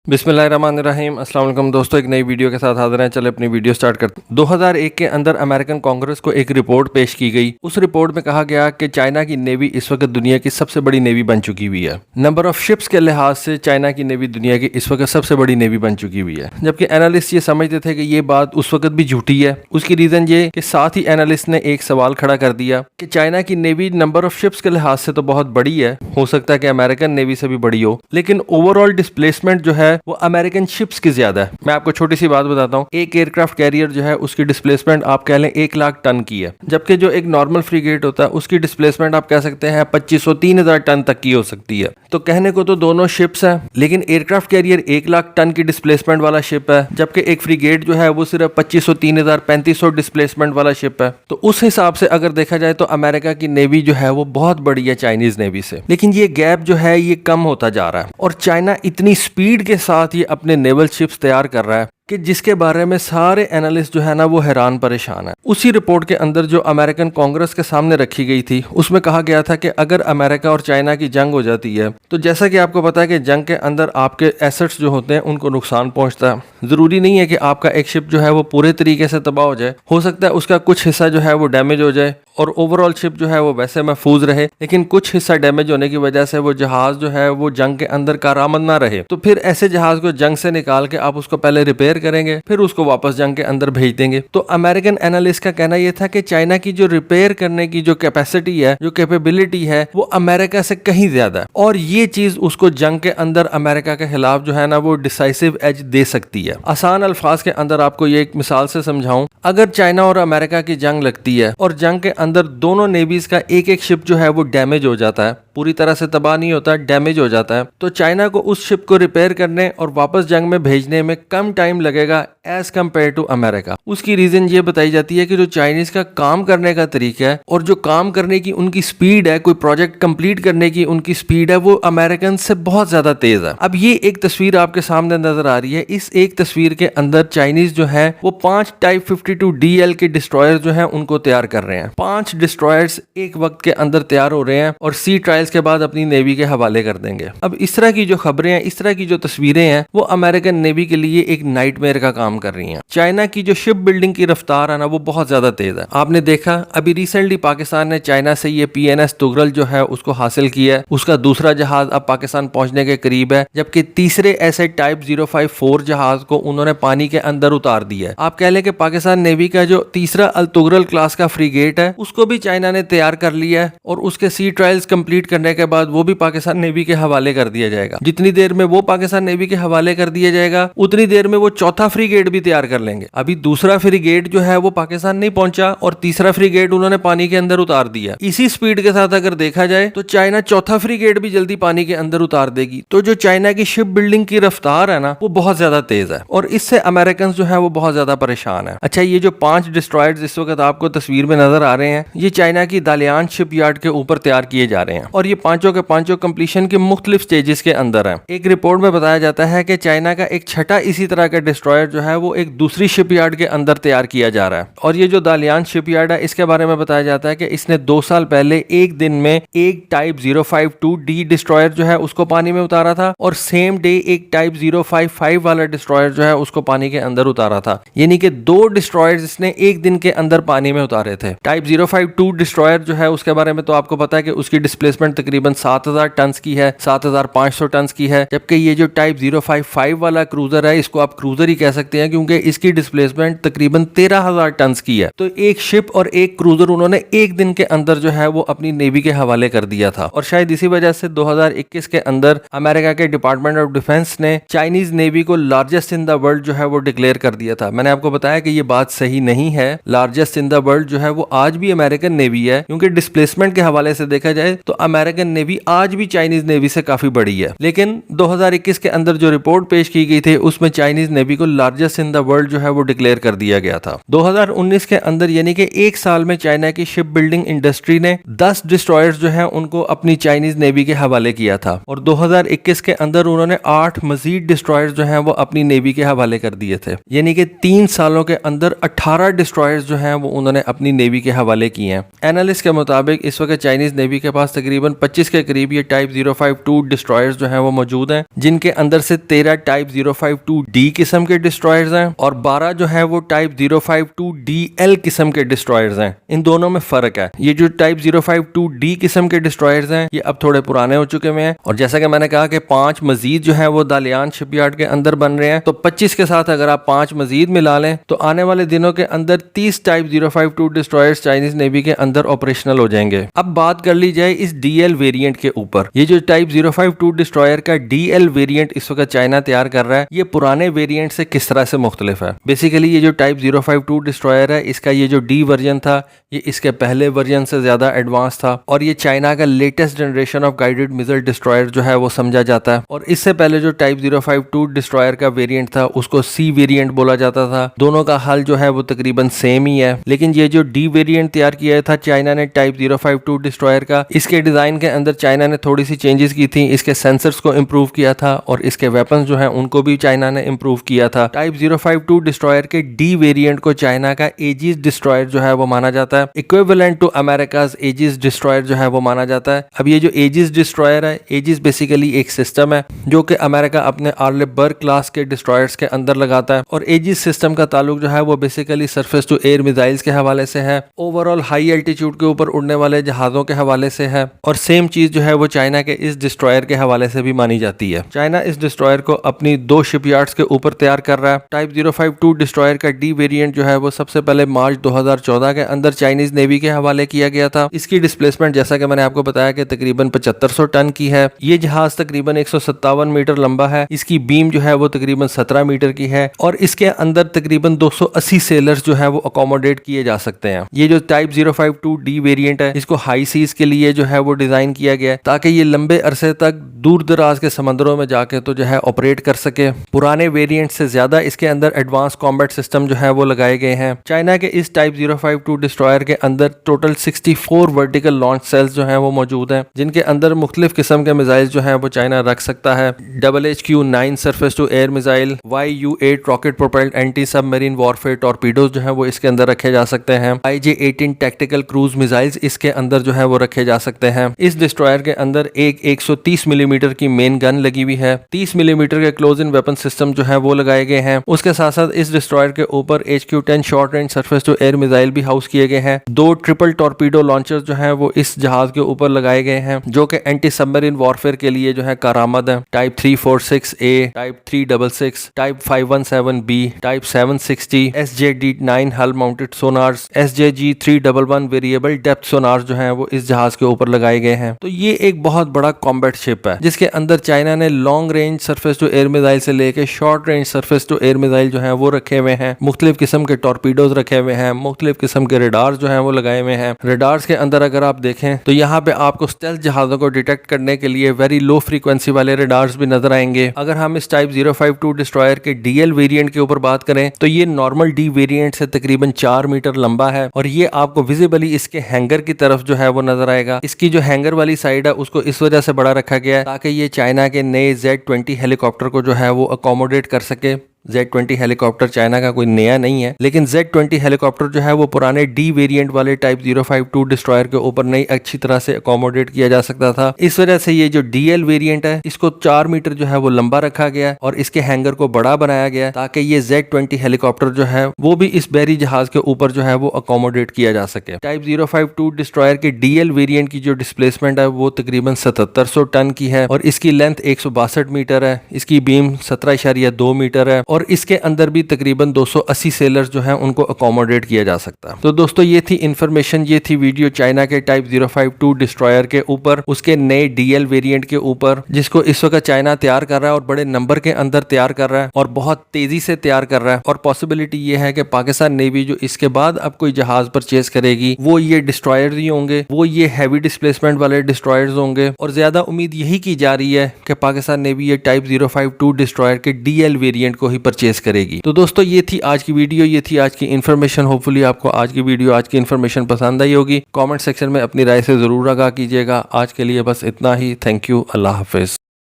बिस्मिल्लाहिर्रहमानिर्रहीम। अस्सलाम वालेकुम दोस्तों, एक नई वीडियो के साथ हाजिर हैं। चले अपनी वीडियो स्टार्ट करते हैं। 2001 के अंदर अमेरिकन कांग्रेस को एक रिपोर्ट पेश की गई। उस रिपोर्ट में कहा गया कि चाइना की नेवी इस वक्त दुनिया की सबसे बड़ी नेवी बन चुकी हुई है। नंबर ऑफ शिप्स के लिहाज से चाइना की नेवी दुनिया की इस वक्त सबसे बड़ी नेवी बन चुकी हुई है, जबकि एनालिस्ट ये समझते थे कि ये बात उस वक्त भी झूठी है। उसकी रीजन ये कि साथ ही एनालिस्ट ने एक सवाल खड़ा कर दिया कि चाइना की नेवी नंबर ऑफ शिप्स के लिहाज से तो बहुत बड़ी है, हो सकता है कि अमेरिकन नेवी से भी बड़ी हो, लेकिन ओवरऑल डिस्प्लेसमेंट जो है वो अमेरिकन शिप्स की ज्यादा है। मैं आपको छोटी सी बात बताता हूँ। एक एयरक्राफ्ट कैरियर जो है उसकी डिस्प्लेसमेंट आप कह लें 1 लाख टन की है, जबकि जो एक नॉर्मल फ्रीगेट होता है उसकी डिस्प्लेसमेंट आप कह सकते हैं 2500-3000 टन तक की हो सकती है। तो कहने को तो दोनों शिप्स हैं, लेकिन एयरक्राफ्ट कैरियर 1 लाख टन की डिस्प्लेसमेंट वाला शिप है, जबकि एक फ्रीगेट जो है वो सिर्फ 2500-3000-3500 डिस्प्लेसमेंट वाला शिप है। तो उस हिसाब से अगर देखा जाए तो अमेरिका की नेवी जो है वो बहुत बड़ी है चाइनीज नेवी से। लेकिन ये गैप जो है ये कम होता जा रहा है और चाइना इतनी स्पीड के साथ ये अपने नेवल शिप्स तैयार कर रहा है कि जिसके बारे में सारे एनालिस्ट जो है ना वो हैरान परेशान है। उसी रिपोर्ट के अंदर जो अमेरिकन कांग्रेस के सामने रखी गई थी उसमें कहा गया था कि अगर अमेरिका और चाइना की जंग हो जाती है तो जैसा कि आपको पता है कि जंग के अंदर आपके एसेट्स जो होते हैं उनको नुकसान पहुंचता है। जरूरी नहीं है कि आपका एक शिप जो है वो पूरे तरीके से तबाह हो जाए, हो सकता है उसका कुछ हिस्सा जो है वो डैमेज हो जाए और ओवरऑल शिप जो है वो वैसे महफूज रहे, लेकिन कुछ हिस्सा डैमेज होने की वजह से वो जहाज जो है वो जंग के अंदर कारआमद ना रहे। तो फिर ऐसे जहाज को जंग से निकाल के आप उसको पहले रिपेयर करेंगे, फिर उसको वापस जंग के अंदर भेज देंगे। तो अमेरिकन एनालिस्ट का कहना यह था कि चाइना की जो रिपेयर करने की जो कैपेसिटी है, जो कैपेबिलिटी है, वो अमेरिका से कहीं ज्यादा है और ये चीज उसको जंग के अंदर अमेरिका के खिलाफ जो है ना वो डिसाइसिव एज दे सकती है। आसान अल्फाज के अंदर आपको ये एक मिसाल से समझाऊं, अगर चाइना और अमेरिका की जंग लगती है और जंग के अंदर दोनों नेवीज का एक एक शिप जो है वो डैमेज हो जाता है, पूरी तरह से तबाह नहीं होता, डैमेज हो जाता है, तो चाइना को उस शिप को रिपेयर करने और वापस जंग में भेजने में कम टाइम लगेगा एज कम्पेयर टू अमेरिका। उसकी रीजन ये बताई जाती है कि जो चाइनीज का काम करने का तरीका है और जो काम करने की उनकी स्पीड है, कोई प्रोजेक्ट कंप्लीट करने की उनकी स्पीड है, वो अमेरिकन से बहुत ज्यादा तेज है। अब ये एक तस्वीर आपके सामने नजर आ रही है। इस एक तस्वीर के अंदर चाइनीज जो है वो 5 टाइप 52 DL के डिस्ट्रॉयर जो है उनको तैयार कर रहे हैं। 5 डिस्ट्रॉयर्स एक वक्त के अंदर तैयार हो रहे हैं और सी ट्रायल्स के बाद अपनी नेवी के हवाले कर देंगे। अब इस तरह की जो खबरें हैं, इस तरह की जो तस्वीरें हैं, वो अमेरिकन नेवी के लिए एक नाइटमेयर का काम कर रही हैं। चाइना की जो शिप बिल्डिंग की रफ्तार है ना वो बहुत ज्यादा तेज है। आपने देखा अभी रिसेंटली पाकिस्तान ने चाइना से ये PNS तुगरल जो है उसको हासिल किया है। उसका दूसरा जहाज अब पाकिस्तान पहुंचने के करीब है, जबकि तीसरे ऐसे टाइप 054 जहाज को उन्होंने पानी के अंदर उतार दिया है। आप कह लें कि पाकिस्तान नेवी का जो तीसरा अल तुगरल क्लास का फ्रीगेट है उसको भी चाइना ने तैयार कर लिया है और उसके सी ट्रायल्स कंप्लीट करने के बाद वो भी पाकिस्तान नेवी के हवाले कर दिया जाएगा। जितनी देर में वो पाकिस्तान नेवी के हवाले कर दिया जाएगा उतनी देर में वो चौथा फ्रीगेट भी तैयार कर लेंगे। अभी दूसरा फ्रीगेट जो है वो पाकिस्तान नहीं पहुंचा और तीसरा फ्रीगेट उन्होंने पानी के अंदर उतार दिया। इसी स्पीड के साथ अगर देखा जाए तो चाइना चौथा फ्रीगेट भी जल्दी पानी के अंदर उतार देगी। तो जो चाइना की शिप बिल्डिंग की रफ्तार है ना वो बहुत ज्यादा तेज है और इससे अमेरिकन जो है वो बहुत ज्यादा परेशान है। अच्छा, ये जो 5 डिस्ट्रॉयर्स इस वक्त आपको तस्वीर में नजर आ रहे हैं, ये चाइना की दालियान शिपयार्ड के ऊपर तैयार किए जा रहे हैं और ये पांचों के पांचों कंप्लीशन के मुख्तलिफ स्टेजेस के अंदर हैं। एक रिपोर्ट में बताया जाता है कि चाइना का एक छठा इसी तरह का डिस्ट्रॉयर जो है वो एक दूसरी शिपयार्ड के अंदर तैयार किया जा रहा है। और ये जो दालियान शिपयार्ड है इसके बारे में बताया जाता है कि इसने 2 साल पहले एक दिन में एक टाइप 052D डिस्ट्रॉयर जो है उसको पानी में उतारा था और सेम डे एक टाइप 055 वाला डिस्ट्रॉयर जो है उसको पानी के अंदर उतारा था। यानी कि 2 डिस्ट्रॉयर्स इसने एक दिन के अंदर पानी में उतारे थे। टाइप 052 डिस्ट्रॉयर जो है उसके बारे में तो आपको पता है कि उसकी डिस्प्लेसमेंट तकरीबन 7000 टन की है, 7500 टन की है, जबकि ये जो टाइप 055 वाला क्रूजर है इसको आप क्रूजर ही कह सकते हैं क्योंकि इसकी डिस्प्लेसमेंट तकरीबन 13000 टन की है। तो एक शिप और एक क्रूजर उन्होंने एक दिन के अंदर जो है वो अपनी नेवी के हवाले कर दिया था और शायद इसी वजह से 2021 के अंदर अमेरिका के डिपार्टमेंट ऑफ डिफेंस ने चाइनीज नेवी को लार्जेस्ट इन द वर्ल्ड जो है वो डिक्लेयर कर दिया था। मैंने आपको बताया कि ये बात सही नहीं है। लार्जेस्ट इन द वर्ल्ड जो है वो आज भी अमेरिकन नेवी है, क्योंकि डिस्प्लेसमेंट के हवाले से देखा जाए तो अमेरिकन नेवी आज भी चाइनीज नेवी से काफी बड़ी है। लेकिन 2021 के अंदर जो रिपोर्ट पेश की गई थी उसमें चाइनीज नेवी को largest largest in the world जो है वो डिक्लेयर कर दिया गया था। 2019 के अंदर यानी कि एक साल में चाइना की शिप बिल्डिंग इंडस्ट्री ने 10 डिस्ट्रॉयर्स जो है उनको अपनी चाइनीज नेवी के हवाले किया था और 2021 के अंदर उन्होंने 8 मजीद डिस्ट्रॉयर्स जो है वो अपनी नेवी के हवाले कर दिए थे। यानी कि 3 सालों के अंदर 18 डिस्ट्रॉयर्स जो हैं वो उन्होंने अपनी नेवी के हवाले किए हैं। एनालिस्ट के मुताबिक इस वक्त चाइनीज नेवी के पास तकरीबन 25 के करीब ये टाइप 052 डिस्ट्रॉयर्स जो हैं वो मौजूद हैं, जिनके अंदर से 13 टाइप 052D किस्म के डिस्ट्रॉयर्स हैं और 12 जो है वो टाइप 052DL किस्म के डिस्ट्रॉयर्स हैं। इन दोनों में फर्क है। ये जो टाइप 052D किस्म के डिस्ट्रॉयर्स हैं ये अब थोड़े पुराने हो चुके हैं और जैसा कि मैंने कहा कि 5 मजीद जो है वो दालियान शिपयार्ड के अंदर बन रहे हैं, तो 25 के साथ अगर आप 5 मजीद मिला लें तो आने वाले दिनों के अंदर 30 टाइप 052 डिस्ट्रॉयर्स चाइनीज नेवी के अंदर ऑपरेशनल हो जाएंगे। अब बात कर ली जाए इस DL वेरिएंट के ऊपर। ये जो टाइप 052 डिस्ट्रॉयर का DL वेरिएंट इस वक्त चाइना तैयार कर रहा है, ये पुराने वेरिएंट से किस तरह से मुख्तलिफ है। बेसिकली ये जो टाइप 052 डिस्ट्रॉयर है, इसका ये जो D वर्जन था ये इसके पहले वर्जन से ज्यादा एडवांस था और ये चाइना का latest generation of guided missile destroyer जो है वो समझा जाता है। और इससे पहले जो टाइप 052 डिस्ट्रॉयर का वेरिएंट था उसको C वेरिएंट बोला जाता था। दोनों का हल जो है वो तकरीबन सेम ही है, लेकिन ये जो D वेरिएंट तैयार किया था चाइना ने टाइप 052 डिस्ट्रॉयर का, इसके डिजाइन के अंदर चाइना ने थोड़ी सी चेंजेस की थी। इसके सेंसर्स को इम्प्रूव किया था और इसके वेपन्स जो है उनको भी चाइना ने इम्प्रूव किया था। टाइप 052 डिस्ट्रॉयर के D वेरिएंट को चाइना का एजिस डिस्ट्रॉयर जो है वो माना जाता है। Equivalent to America's Aegis destroyer जो है वो माना जाता है। अब ये जो एजिस डिस्ट्रॉयर है, एजिस बेसिकली एक सिस्टम है जो कि अमेरिका अपने आर्लेबर्ग क्लास के डिस्ट्रॉयर्स के अंदर लगाता है और एजिस सिस्टम का ताल्लुक जो है वो basically surface to air missiles के हवाले से है, ओवरऑल हाई एल्टीट्यूड के ऊपर उड़ने वाले जहाजों के हवाले से है और सेम चीज जो है वो चाइना के इस डिस्ट्रॉयर के हवाले से भी मानी जाती है। चाइना इस डिस्ट्रॉयर को अपनी 2 शिपयार्ड्स के ऊपर तैयार कर रहा है। टाइप 052 डिस्ट्रॉयर का D वेरिएंट जो है वो सबसे पहले मार्च 2014 के अंदर चाइनीज नेवी के हवाले किया गया था। इसकी डिस्प्लेसमेंट जैसा कि मैंने आपको बताया कि तकरीबन 7500 टन की है। ये जहाज तकरीबन 157 मीटर लंबा है। इसकी बीम जो है वो तकरीबन 17 मीटर की है और इसके अंदर तकरीबन 280 सेलर्स जो है वो अकोमोडेट किए जा सकते हैं। ये जो टाइप 052D वेरिएंट है इसको हाई सीज के लिए जो है वो डिजाइन किया गया है ताकि ये लंबे अरसे तक दूर दराज के समंदरों में जाके तो जो है ऑपरेट कर सके। पुराने वेरिएंट से ज्यादा इसके अंदर एडवांस कॉम्बैट सिस्टम जो है वो लगाए गए हैं। चाइना के इस टाइप 052 डिस्ट्रॉयर के अंदर टोटल 64 वर्टिकल लॉन्च सेल्स जो हैं वो मौजूद हैं, जिनके अंदर मुख्तलिफ किस्म के मिसाइल जो हैं वो चाइना रख सकता है। HQ-9 surface to air missile, YU-8 rocket propelled anti submarine warfare torpedoes जो हैं वो इसके अंदर रखे जा सकते हैं। IG-18 टैक्टिकल क्रूज मिसाइल्स इसके अंदर जो है वो रखे जा सकते हैं। इस डिस्ट्रॉयर के अंदर एक 130 मिलीमीटर की मेन गन लगी हुई है। 30 मिलीमीटर के क्लोज इन वेपन सिस्टम जो है वो लगाए गए हैं। उसके साथ साथ इस डिस्ट्रॉयर के ऊपर HQ-10 short range surface to air missile भी हाउस किए गए हैं। 2 ट्रिपल टॉर्पीडो लॉन्चर्स जो हैं वो इस जहाज के ऊपर लगाए गए हैं जो कि एंटी सबमरीन वॉरफेयर के लिए जो है कारआमद है। Type 346A, type 366, type 517B, type 760, SJD-9 हल माउंटेड सोनार्स, SJG-311 वेरिएबल डेप्थ सोनार्स जो हैं वो इस जहाज के ऊपर लगाए गए हैं। तो ये एक बहुत बड़ा कॉम्बैट शिप है जिसके अंदर चाइना ने long range surface to air missile से लेके short range surface to air missile जो है वो रखे हुए हैं। मुख्तलिफ किस्म के टॉर्पीडोज रखे हुए हैं, मुख्तलिफ किस्म के रेडार्स जो हैं वो लगाए हुए हैं। रेडार्स के अंदर अगर आप देखें तो यहाँ पे आपको स्टेल्थ जहाजों को डिटेक्ट करने के लिए वेरी लो फ्रीक्वेंसी वाले रेडार्स भी नजर आएंगे। अगर हम इस टाइप 052 डिस्ट्रॉयर के DL वेरिएंट के ऊपर बात करें तो ये नॉर्मल D वेरिएंट से तकरीबन 4 मीटर लंबा है और ये आपको विजिबली इसके हैंगर की तरफ जो है वो नजर आएगा। इसकी जो हैंगर वाली साइड है उसको इस वजह से बड़ा रखा गया है ताकि ये चाइना के नए Z-20 हेलीकॉप्टर को जो है वो अकोमोडेट कर सके। Z-20 हेलीकॉप्टर चाइना का कोई नया नहीं है, लेकिन Z-20 हेलीकॉप्टर जो है वो पुराने D वेरिएंट वाले टाइप 052 डिस्ट्रॉयर के ऊपर नहीं अच्छी तरह से अकोमोडेट किया जा सकता था। इस वजह से ये जो DL वेरिएंट है इसको 4 मीटर जो है वो लंबा रखा गया और इसके हैंगर को बड़ा बनाया गया ताकि ये Z-20 हेलीकॉप्टर जो है वो भी इस बहरी जहाज के ऊपर जो है वो अकोमोडेट किया जा सके। टाइप 052 डिस्ट्रॉयर के DL वेरिएंट की जो डिस्प्लेसमेंट है वो तकरीबन 7700 टन की है और इसकी लेंथ 162 मीटर है। इसकी बीम 17.2 मीटर है और इसके अंदर भी तकरीबन 280 सेलर्स जो हैं उनको अकोमोडेट किया जा सकता है। तो दोस्तों ये थी इंफॉर्मेशन, ये थी वीडियो चाइना के टाइप 052 डिस्ट्रॉयर के ऊपर, उसके नए DL वेरिएंट के ऊपर जिसको इस वक्त चाइना तैयार कर रहा है और बड़े नंबर के अंदर तैयार कर रहा है और बहुत तेजी से तैयार कर रहा है। और पॉसिबिलिटी ये है कि पाकिस्तान नेवी जो इसके बाद अब कोई जहाज परचेज करेगी वो ये डिस्ट्रॉयर्स ही होंगे, वो ये हैवी डिस्प्लेसमेंट वाले डिस्ट्रॉयर्स होंगे और ज्यादा उम्मीद यही की जा रही है कि पाकिस्तान नेवी ये टाइप 052 डिस्ट्रॉयर के DL वेरिएंट को ही ही परचेज करेगी। तो दोस्तों ये थी आज की वीडियो, ये थी आज की इन्फॉर्मेशन। होपफुली आपको आज की वीडियो, आज की इन्फॉर्मेशन पसंद आई होगी। कमेंट सेक्शन में अपनी राय से जरूर आगाह कीजिएगा। आज के लिए बस इतना ही। Thank you. Allah Hafiz.